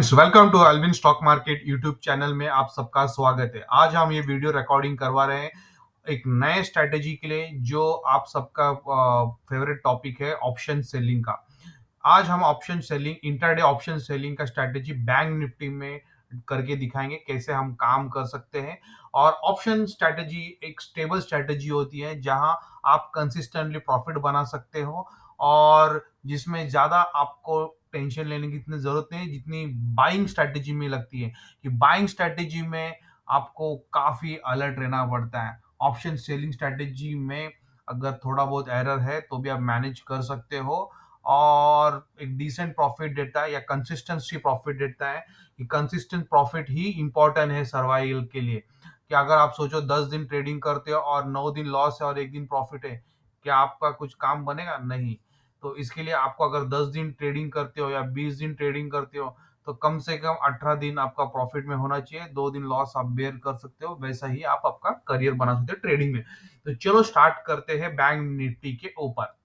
Welcome to Alvin stock market YouTube channel में आप सबका स्वागत है। आज हम ये वीडियो रिकॉर्डिंग करवा रहे हैं एक नए स्ट्रेटेजी के लिए जो आप सबका फेवरेट टॉपिक है ऑप्शन सेलिंग का। आज हम option selling intraday option selling का स्ट्रेटेजी बैंक निफ्टी में करके दिखाएंगे कैसे हम काम कर सकते हैं। और ऑप्शन स्ट्रेटेजी एक स्टेबल स्ट्रेटेजी होती है जहां आप कंसिस्टेंटली प्रॉफिट बना सकते हो और जिसमें ज्यादा आपको टेंशन लेने की इतनी जरूरत नहीं है जितनी बाइंग स्ट्रेटेजी में लगती है कि बाइंग स्ट्रेटेजी में आपको काफी अलर्ट रहना पड़ता है। ऑप्शन सेलिंग स्ट्रेटेजी में अगर थोड़ा बहुत एरर है तो भी आप मैनेज कर सकते हो और एक डिसेंट प्रॉफिट देता है या कंसिस्टेंसी प्रॉफिट देता है कि कंसिस्टेंट प्रॉफिट ही इंपॉर्टेंट है सर्वाइवल के लिए। कि अगर आप सोचो 10 दिन ट्रेडिंग करते हो और 9 दिन लॉस है और 1 दिन प्रॉफिट है, क्या आपका कुछ काम बनेगा? नहीं। तो इसके लिए आपको अगर 10 दिन ट्रेडिंग करते हो या 20 दिन ट्रेडिंग करते हो तो कम से कम 18 दिन आपका प्रॉफिट में होना चाहिए। 2 दिन लॉस आप बेयर कर सकते हो, वैसा ही आप आपका करियर बना सकते हो ट्रेडिंग में। तो चलो स्टार्ट करते हैं बैंक निफ्टी के ऊपर।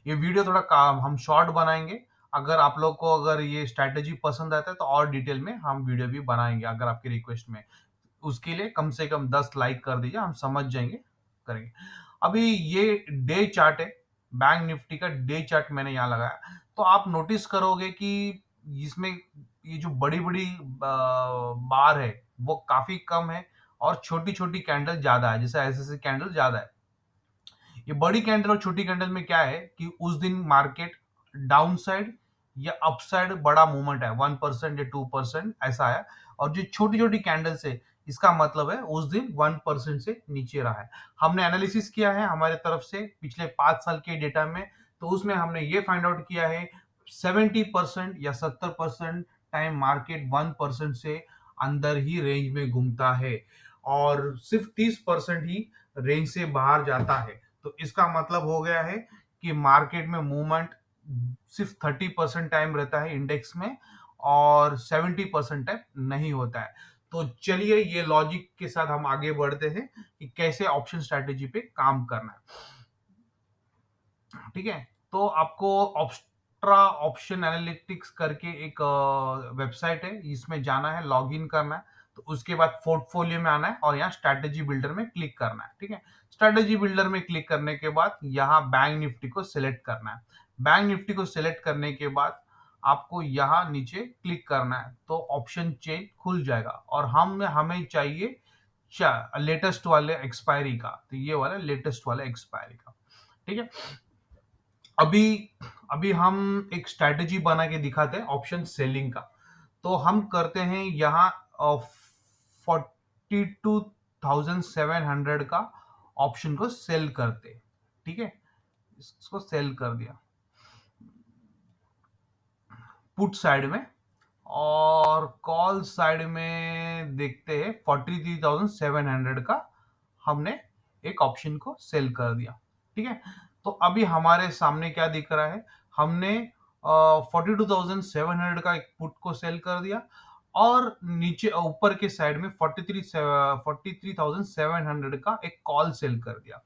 ये वीडियो थोड़ा काम हम शॉर्ट बनाएंगे। अगर आप लोग को अगर ये स्ट्रैटेजी पसंद आता है तो और डिटेल में हम वीडियो भी बनाएंगे अगर आपकी रिक्वेस्ट में। उसके लिए कम से कम 10 लाइक कर दीजिए, हम समझ जाएंगे, करेंगे। अभी ये डे चार्ट है, बैंक निफ्टी का डे चार्ट मैंने यहाँ लगाया तो आप नोटिस करोगे कि इसमें ये जो बड़ी बड़ी बार है वो काफी कम है और छोटी छोटी कैंडल ज्यादा है, जैसे ऐसे कैंडल ज्यादा है। ये बड़ी कैंडल और छोटी कैंडल में क्या है कि उस दिन मार्केट डाउन साइड या अपसाइड बड़ा मूवमेंट है, 1% या 2% ऐसा है। और जो छोटी छोटी कैंडल्स है इसका मतलब है उस दिन 1% से नीचे रहा है। हमने एनालिसिस किया है हमारे तरफ से पिछले 5 साल के डेटा में, तो उसमें हमने ये फाइंड आउट किया है 70% या 70% टाइम मार्केट 1% से अंदर ही रेंज में घूमता है और सिर्फ 30% ही रेंज से बाहर जाता है। तो इसका मतलब हो गया है कि मार्केट में मूवमेंट सिर्फ 30% टाइम रहता है इंडेक्स में और 70% टाइम नहीं होता है। तो चलिए ये लॉजिक के साथ हम आगे बढ़ते हैं कि कैसे ऑप्शन स्ट्रेटेजी पे काम करना है। ठीक है, तो आपको ऑप्स्ट्रा ऑप्शन एनालिटिक्स करके एक वेबसाइट है, इसमें जाना है, लॉग इन करना है। तो उसके बाद पोर्टफोलियो में आना है और यहाँ स्ट्रैटेजी बिल्डर में क्लिक करना है। ठीक है, स्ट्रैटेजी बिल्डर में क्लिक करने के बाद यहाँ बैंक निफ्टी को सिलेक्ट करना है। बैंक निफ्टी को सिलेक्ट करने के बाद आपको यहाँ नीचे क्लिक करना है तो ऑप्शन चेन खुल जाएगा और हमें चाहिए लेटेस्ट वाले एक्सपायरी का, तो ये वाला लेटेस्ट वाला एक्सपायरी का। ठीक है, अभी अभी हम एक स्ट्रैटेजी बना के दिखाते हैं ऑप्शन सेलिंग का। तो हम करते हैं यहाँ 42,700 का ऑप्शन को सेल करते हैं। ठीक है, इसको सेल कर दिया पुट साइड में और कॉल साइड में देखते हैं 43,700 का हमने एक ऑप्शन को सेल कर दिया। ठीक है, तो अभी हमारे सामने क्या दिख रहा है, हमने 42,700 का एक पुट को सेल कर दिया और नीचे ऊपर के साइड में 43,700 का एक कॉल सेल कर दिया।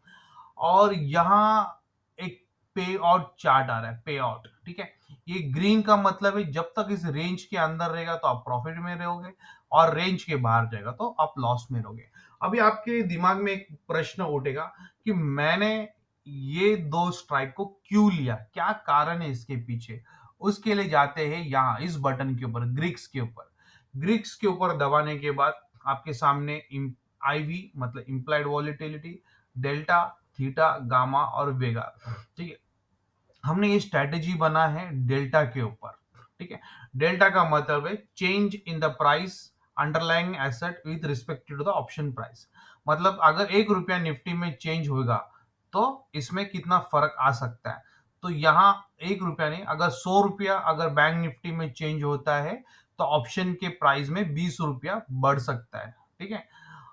और यहाँ एक पे आउट चार्ट आ रहा है, पे आउट। ठीक है, ये ग्रीन का मतलब है जब तक इस रेंज के अंदर रहेगा तो आप प्रॉफिट में रहोगे और रेंज के बाहर जाएगा तो आप लॉस में रहोगे। अभी आपके दिमाग में एक प्रश्न उठेगा कि मैंने ये दो स्ट्राइक को क्यों लिया, क्या कारण है इसके पीछे। उसके लिए जाते हैं यहाँ इस बटन के ऊपर, ग्रिक्स के ऊपर। ग्रिक्स के ऊपर दबाने के बाद आपके सामने आईवी मतलब implied volatility, delta, theta, gamma और वेगा। ठीक है, हमने ये स्ट्रेटेजी बना है डेल्टा के ऊपर। ठीक है, डेल्टा का मतलब है change in the price underlying asset with respect to the option price. मतलब अगर 1 रुपया निफ्टी में चेंज होगा तो इसमें कितना फर्क आ सकता है। तो यहाँ 1 रुपया नहीं, अगर 100 रुपया अगर बैंक निफ्टी में चेंज होता है तो ऑप्शन के प्राइस में 20 रुपया बढ़ सकता है। ठीक है,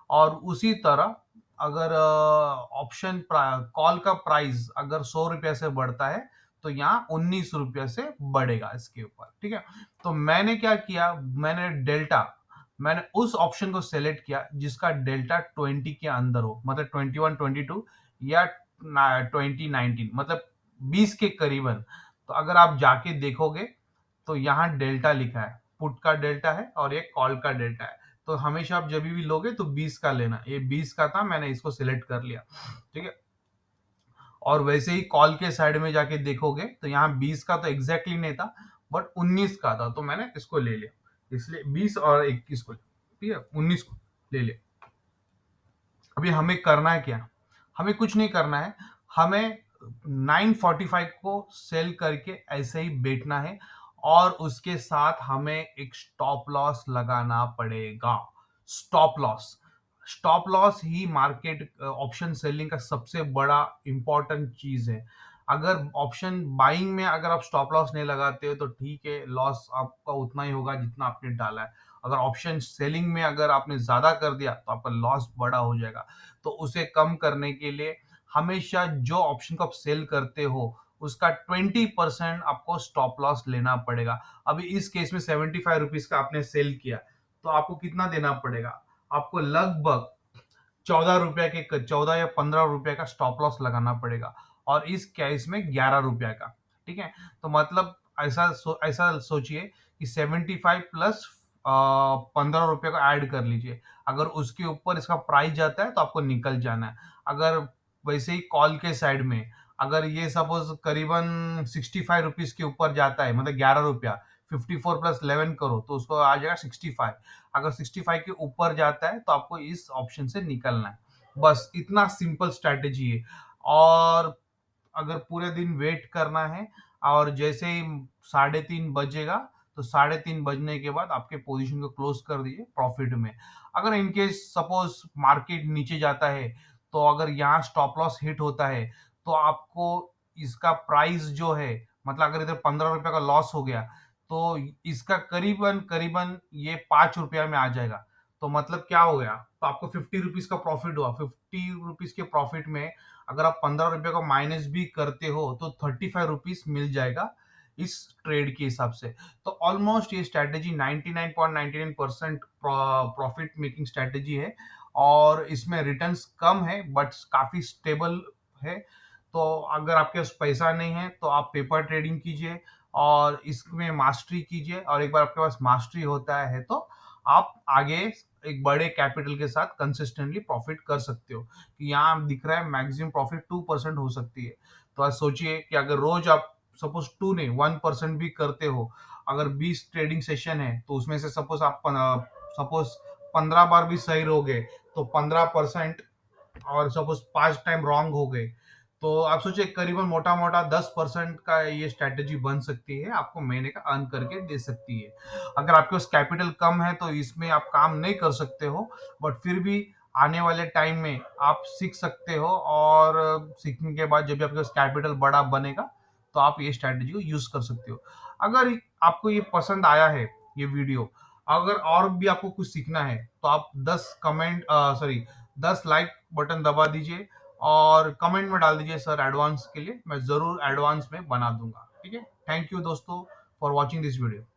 और उसी तरह अगर ऑप्शन कॉल का प्राइस अगर 100 रुपया से बढ़ता है तो यहाँ 19 रुपया से बढ़ेगा इसके ऊपर। ठीक है, तो मैंने क्या किया, मैंने उस ऑप्शन को सेलेक्ट किया जिसका डेल्टा 20 के अंदर हो, मतलब 21, 22 या 2019, मतलब 20 के करीबन। तो अगर आप जाके देखोगे तो यहाँ डेल्टा लिखा है पुट का डेल्टा है और एक कॉल का डेल्टा है। तो हमेशा आप जब भी लोगे तो 20 का लेना। ये 20 का था, मैंने इसको सिलेक्ट कर लिया। ठीक है। और वैसे ही कॉल के साइड में जाके देखोगे तो यहाँ 20 का तो एग्जैक्टली नहीं था, बट 19 का था, तो मैंने इसको ले लिया। इसलिए 20 और 21 को, ठीक है, 19 को ले लिया। अभी हमें करना है क्या? हमें कुछ नहीं करना है। हमें 945 को सेल करके ऐसे ही बैठना है, और उसके साथ हमें एक स्टॉप लॉस लगाना पड़ेगा। स्टॉप लॉस, स्टॉप लॉस ही मार्केट ऑप्शन सेलिंग का सबसे बड़ा इंपॉर्टेंट चीज है। अगर ऑप्शन बाइंग में अगर आप स्टॉप लॉस नहीं लगाते हो तो ठीक है, लॉस आपका उतना ही होगा जितना आपने डाला है। अगर ऑप्शन सेलिंग में अगर आपने ज्यादा कर दिया तो आपका लॉस बड़ा हो जाएगा। तो उसे कम करने के लिए हमेशा जो ऑप्शन को आप सेल करते हो उसका 20% आपको स्टॉप लॉस लेना पड़ेगा। अभी इस केस में 75 रुपीज का आपने सेल किया, तो आपको कितना देना पड़ेगा? आपको लगभग 14 रुपया के, 14 या 15 रुपया का स्टॉप लॉस लगाना पड़ेगा, और इस केस में 11 रुपया का। ठीक है। तो मतलब ऐसा सोचिए कि 75 प्लस 15 रुपये को ऐड कर लीजिए। अगर उसके ऊपर इसका प्राइस जाता है तो आपको निकल जाना है। अगर वैसे ही कॉल के साइड में अगर ये सपोज करीबन 65 रुपीज के ऊपर जाता है, मतलब 11 रुपया, 54 प्लस 11 करो तो उसको आ जाएगा 65। अगर 65 के ऊपर जाता है तो आपको इस ऑप्शन से निकलना है। बस इतना सिंपल स्ट्रैटेजी है। और अगर पूरे दिन वेट करना है, और जैसे ही 3:30 बजेगा तो 3:30 बजने के बाद आपके पोजीशन को क्लोज कर दीजिए प्रॉफिट में। अगर इनकेस सपोज मार्केट नीचे जाता है, तो अगर यहाँ स्टॉप लॉस हिट होता है तो आपको इसका प्राइस जो है, मतलब अगर इधर 15 रुपए का लॉस हो गया तो इसका करीबन करीबन ये 5 रुपया में आ जाएगा। तो मतलब क्या हो गया? तो आपको 50 रुपीज का प्रॉफिट हुआ। 50 रुपीज के प्रॉफिट में अगर आप 15 रुपए को माइनस भी करते हो तो 35 रुपीज मिल जाएगा इस ट्रेड के हिसाब से। तो ऑलमोस्ट ये स्ट्रैटेजी 99.99% प्रॉफिट मेकिंग स्ट्रैटेजी है, और इसमें रिटर्न्स कम है बट काफी स्टेबल है। तो अगर आपके पास पैसा नहीं है तो आप पेपर ट्रेडिंग कीजिए और इसमें मास्टरी कीजिए, और एक बार आपके पास मास्टरी होता है तो आप आगे एक बड़े कैपिटल के साथ कंसिस्टेंटली प्रॉफिट कर सकते हो। कि यहाँ दिख रहा है मैक्सिमम प्रॉफिट 2% हो सकती है। तो आज सोचिए कि अगर रोज आप सपोज 2 नहीं 1% भी करते हो, अगर 20 ट्रेडिंग सेशन है तो उसमें से सपोज 15 बार भी सही रहोगे तो 15%, और सपोज 5 टाइम रॉन्ग हो गए तो आप सोचिए करीबन मोटा मोटा 10% का ये स्ट्रैटेजी बन सकती है, आपको महीने का अर्न करके दे सकती है। अगर आपके पास कैपिटल कम है तो इसमें आप काम नहीं कर सकते हो, बट फिर भी आने वाले टाइम में आप सीख सकते हो, और सीखने के बाद जब भी आपके पास कैपिटल बड़ा बनेगा तो आप ये स्ट्रैटेजी को यूज कर सकते हो। अगर आपको ये पसंद आया है ये वीडियो, अगर और भी आपको कुछ सीखना है तो आप 10 लाइक बटन दबा दीजिए और कमेंट में डाल दीजिए सर एडवांस के लिए, मैं जरूर एडवांस में बना दूंगा। ठीक है। थैंक यू दोस्तों फॉर वॉचिंग दिस वीडियो।